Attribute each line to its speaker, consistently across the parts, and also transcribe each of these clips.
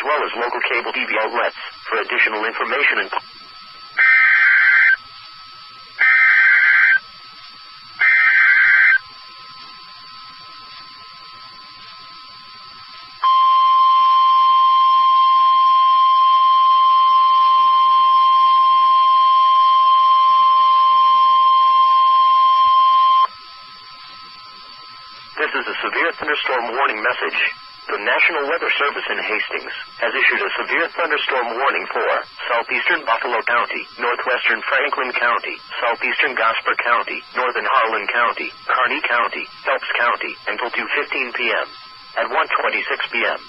Speaker 1: well as local cable TV outlets. For additional information and This is a severe thunderstorm warning message. The National Weather Service in Hastings has issued a severe thunderstorm warning for southeastern Buffalo County, northwestern Franklin County, southeastern Gosper County, northern Harlan County, Kearney County, Phelps County, until 2:15 p.m. At 1:26 p.m.,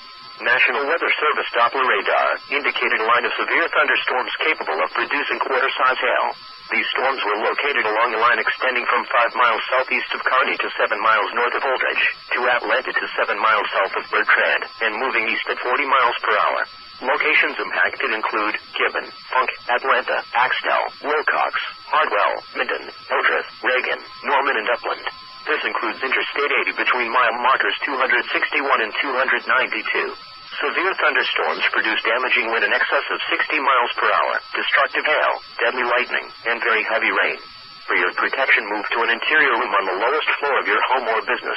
Speaker 1: National Weather Service Doppler radar indicated a line of severe thunderstorms capable of producing quarter-size hail. These storms were located along a line extending from 5 miles southeast of Kearney to 7 miles north of Oldridge, to Atlanta to 7 miles south of Bertrand, and moving east at 40 miles per hour. Locations impacted include Gibbon, Funk, Atlanta, Axtell, Wilcox, Hardwell, Minden, Hildreth, Reagan, Norman, and Upland. This includes Interstate 80 between mile markers 261 and 292. Severe thunderstorms produce damaging wind in excess of 60 miles per hour, destructive hail, deadly lightning, and very heavy rain. For your protection, move to an interior room on the lowest floor of your home or business.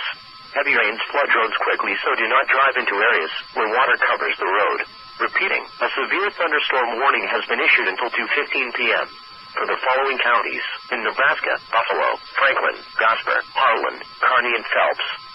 Speaker 1: Heavy rains flood roads quickly, so do not drive into areas where water covers the road. Repeating, a severe thunderstorm warning has been issued until 2:15 p.m. for the following counties in Nebraska: Buffalo, Franklin, Gosper, Harlan, Kearney, and Phelps.